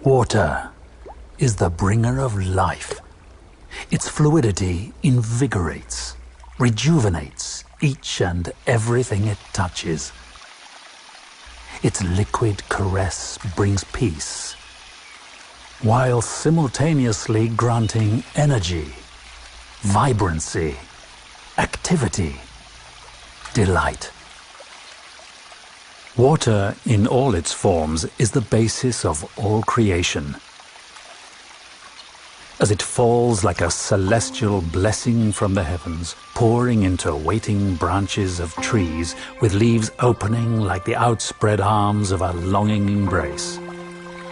Water is the bringer of life. Its fluidity invigorates, rejuvenates each and everything it touches. Its liquid caress brings peace, while simultaneously granting energy, vibrancy, activity, delight. Water in all its forms is the basis of all creation. As it falls like a celestial blessing from the heavens, pouring into waiting branches of trees with leaves opening like the outspread arms of a longing embrace,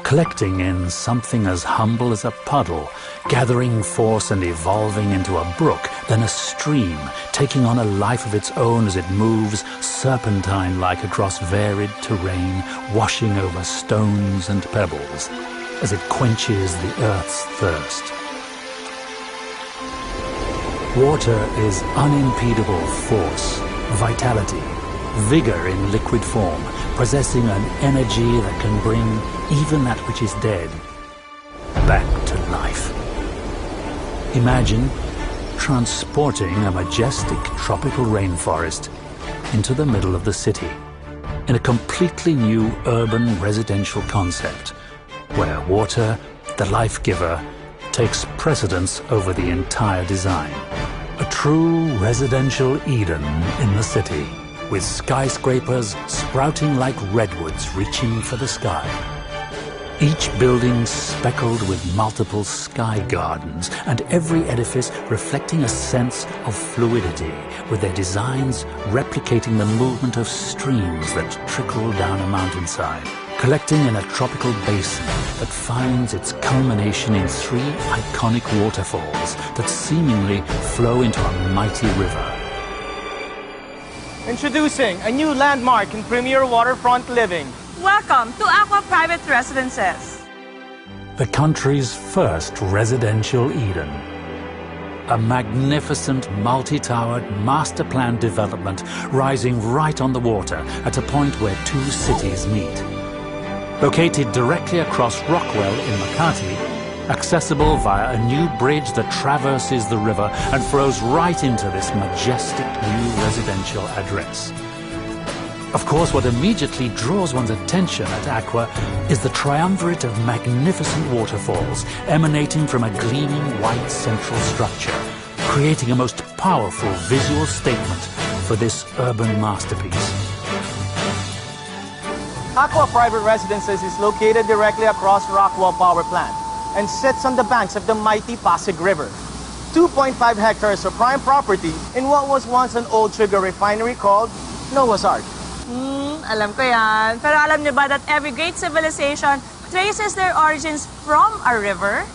collecting in something as humble as a puddle, gathering force and evolving into a brook, then a stream, taking on a life of its own as it moves serpentine-like across varied terrain, washing over stones and pebbles, as it quenches the earth's thirst. Water is unimpedable force, vitality, vigor in liquid form, possessing an energy that can bring even that which is dead back to life. Imagine transporting a majestic tropical rainforest into the middle of the city in a completely new urban residential concept where water, the life giver, takes precedence over the entire design. A true residential Eden in the city, with skyscrapers sprouting like redwoods reaching for the sky. Each building speckled with multiple sky gardens, and every edifice reflecting a sense of fluidity, with their designs replicating the movement of streams that trickle down a mountainside, collecting in a tropical basin that finds its culmination in 3 iconic waterfalls that seemingly flow into a mighty river. Introducing a new landmark in premier waterfront living. Welcome to ACQUA Private Residences. The country's first residential Eden. A magnificent multi-towered master plan development rising right on the water at a point where 2 cities meet. Located directly across Rockwell in Makati, accessible via a new bridge that traverses the river and flows right into this majestic new residential address. Of course, what immediately draws one's attention at ACQUA is the triumvirate of magnificent waterfalls emanating from a gleaming white central structure, creating a most powerful visual statement for this urban masterpiece. ACQUA Private Residences is located directly across Rockwell Power Plant and sits on the banks of the mighty Pasig River. 2.5 hectares of prime property in what was once an old sugar refinery called Noah's Ark. Alam ko yan. Pero alam niyo ba that every great civilization traces their origins from a river?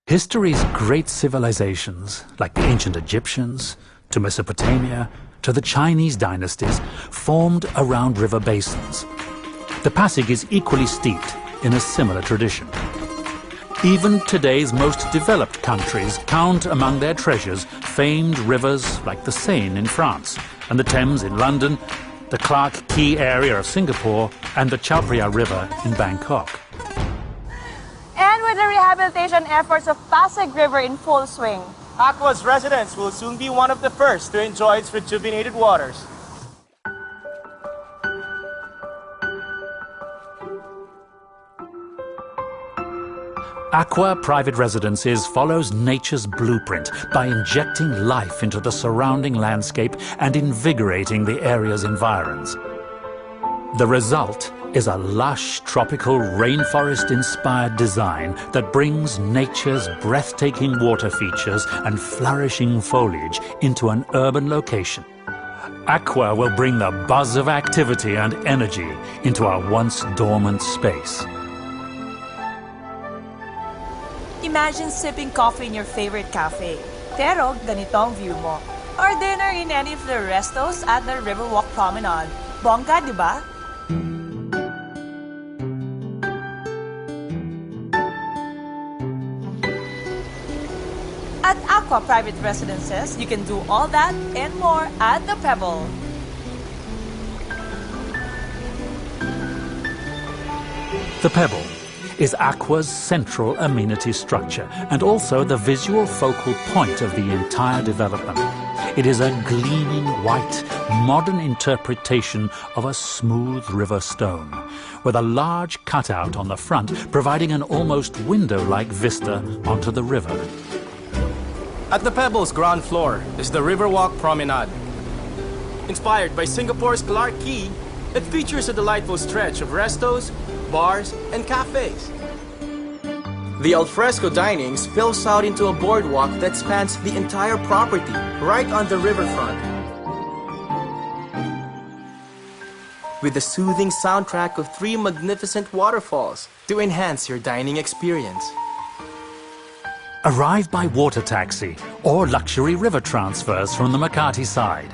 History's great civilizations, like the ancient Egyptians, to Mesopotamia, to the Chinese dynasties, formed around river basins. The Pasig is equally steeped in a similar tradition. Even today's most developed countries count among their treasures famed rivers like the Seine in France and the Thames in London, the Clark Quay area of Singapore, and the Chao Phraya River in Bangkok. And with the rehabilitation efforts of Pasig River in full swing, ACQUA's residents will soon be one of the first to enjoy its rejuvenated waters. ACQUA Private Residences follows nature's blueprint by injecting life into the surrounding landscape and invigorating the area's environs. The result is a lush, tropical, rainforest-inspired design that brings nature's breathtaking water features and flourishing foliage into an urban location. ACQUA will bring the buzz of activity and energy into our once dormant space. imagine sipping coffee in your favorite cafe. Pero ganito ang view mo. Or dinner in any of the restos at the Riverwalk Promenade. Bongga, di ba? At ACQUA Private Residences, you can do all that and more at the Pebble. The Pebble is ACQUA's central amenity structure and also the visual focal point of the entire development. It is a gleaming white, modern interpretation of a smooth river stone, with a large cutout on the front providing an almost window-like vista onto the river. At the Pebbles ground floor is the Riverwalk Promenade. Inspired by Singapore's Clarke Quay, it features a delightful stretch of restos, bars, and cafes. The alfresco dining spills out into a boardwalk that spans the entire property, right on the riverfront. With a soothing soundtrack of 3 magnificent waterfalls to enhance your dining experience. Arrive by water taxi or luxury river transfers from the Makati side.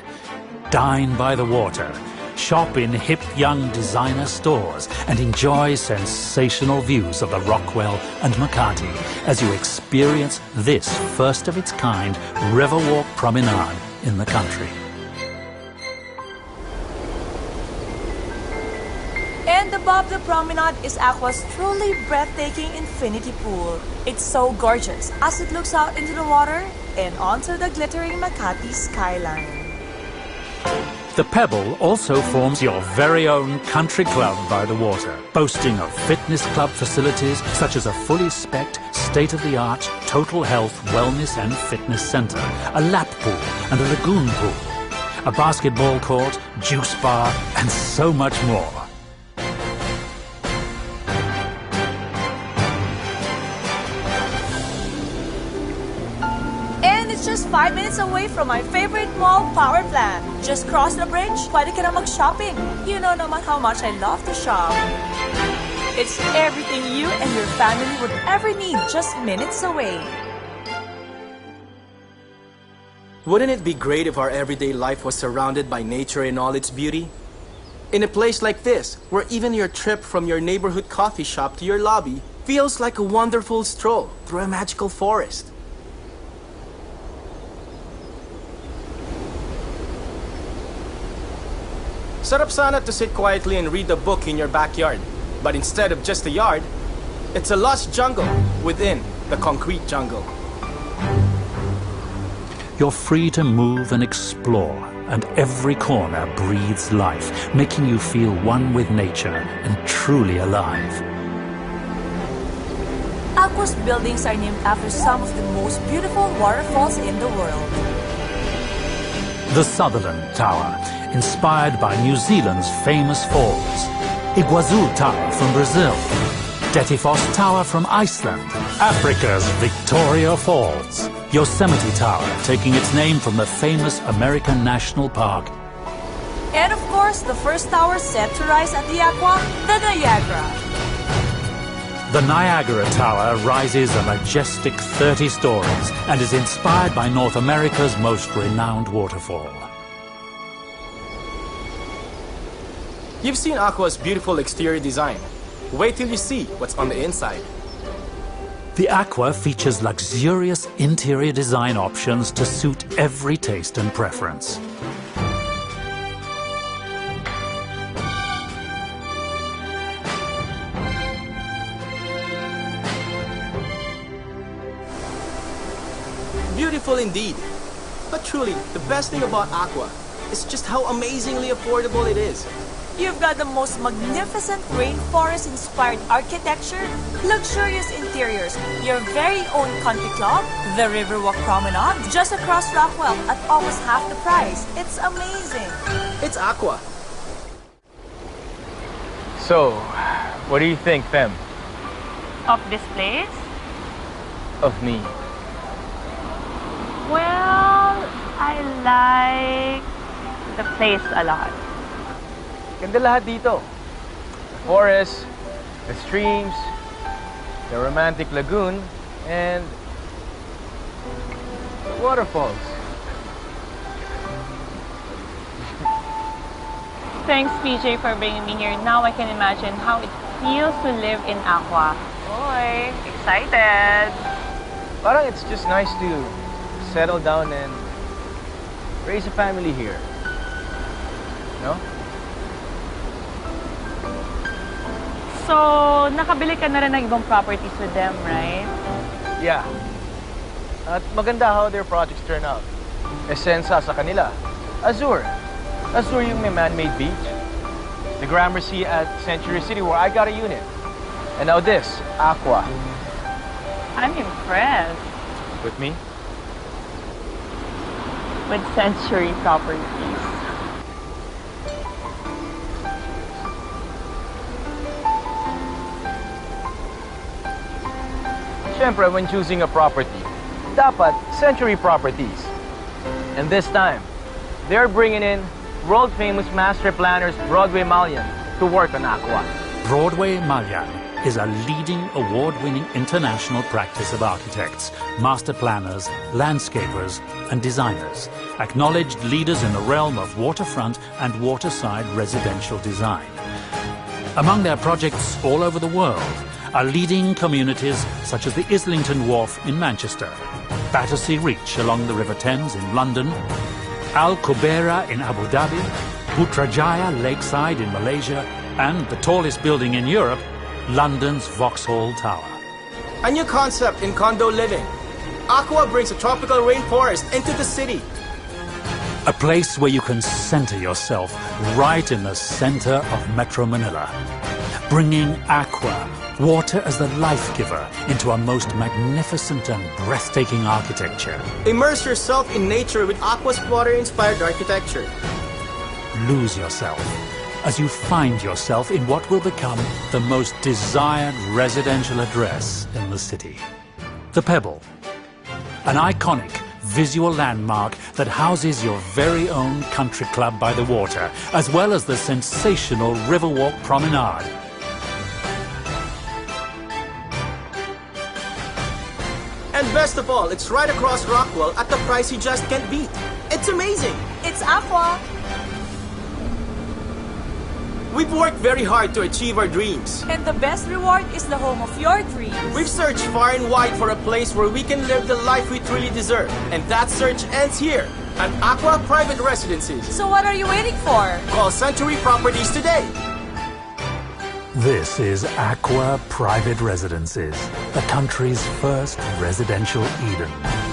Dine by the water. Shop in hip young designer stores and enjoy sensational views of the Rockwell and Makati as you experience this first of its kind Riverwalk Promenade in the country. And above the promenade is ACQUA's truly breathtaking infinity pool. It's so gorgeous as it looks out into the water and onto the glittering Makati skyline. The Pebble also forms your very own country club by the water, boasting of fitness club facilities such as a fully spec'd, state-of-the-art total health, wellness and fitness center, a lap pool and a lagoon pool, a basketball court, juice bar and so much more. Just 5 minutes away from my favorite mall, Power Plant. Just cross the bridge, pwede ka na mag-shopping. You know naman how much I love to shop. It's everything you and your family would ever need, just minutes away. Wouldn't it be great if our everyday life was surrounded by nature in all its beauty? In a place like this, where even your trip from your neighborhood coffee shop to your lobby feels like a wonderful stroll through a magical forest. Sarap sana to sit quietly and read a book in your backyard. But instead of just a yard, it's a lush jungle within the concrete jungle. You're free to move and explore, and every corner breathes life, making you feel one with nature and truly alive. ACQUA's buildings are named after some of the most beautiful waterfalls in the world. The Sutherland Tower, inspired by New Zealand's famous falls. Iguazu Tower from Brazil. Dettifoss Tower from Iceland. Africa's Victoria Falls. Yosemite Tower, taking its name from the famous American National Park. And of course, the first tower set to rise at the ACQUA, the Niagara. The Niagara Tower rises a majestic 30 stories and is inspired by North America's most renowned waterfall. You've seen ACQUA's beautiful exterior design. Wait till you see what's on the inside. The ACQUA features luxurious interior design options to suit every taste and preference. Beautiful indeed. But truly, the best thing about ACQUA is just how amazingly affordable it is. You've got the most magnificent rainforest-inspired architecture, luxurious interiors, your very own country club, the Riverwalk Promenade, just across Rockwell at almost half the price. It's amazing. It's ACQUA. So, what do you think, Fem? Of this place? Of me? Well, I like the place a lot. Ganda lahat dito. The forest, the streams, the romantic lagoon, and the waterfalls. Thanks, PJ, for bringing me here. Now I can imagine how it feels to live in ACQUA. Boy, excited! Parang it's just nice to settle down and raise a family here. No? So, nakabili ka na rin ng ibang properties with them, right? Yeah. At maganda how their projects turn out. Esensa sa kanila. Azure. Azure yung may man-made beach. The Gramercy at Century City where I got a unit. And now this, ACQUA. I'm impressed With me? with Century Properties. Siyempre, when choosing a property, dapat Century Properties. And this time, they're bringing in world-famous master planners Broadway Malian to work on ACQUA. Broadway Malian is a leading award-winning international practice of architects, master planners, landscapers, and designers, acknowledged leaders in the realm of waterfront and waterside residential design. Among their projects all over the world are leading communities such as the Islington Wharf in Manchester, Battersea Reach along the River Thames in London, Al Qubaira in Abu Dhabi, Putrajaya Lakeside in Malaysia, and the tallest building in Europe, London's Vauxhall Tower. A new concept in condo living. ACQUA brings a tropical rainforest into the city. A place where you can center yourself right in the center of Metro Manila, bringing ACQUA, water as the life giver, into a most magnificent and breathtaking architecture. Immerse yourself in nature with ACQUA's water-inspired architecture. Lose yourself as you find yourself in what will become the most desired residential address in the city. The Pebble, an iconic visual landmark that houses your very own country club by the water, as well as the sensational Riverwalk Promenade. And best of all, it's right across Rockwell at the price you just can't beat. It's amazing! It's ACQUA. We've worked very hard to achieve our dreams. And the best reward is the home of your dreams. We've searched far and wide for a place where we can live the life we truly deserve. And that search ends here at ACQUA Private Residences. So what are you waiting for? Call Century Properties today. This is ACQUA Private Residences, the country's first residential Eden.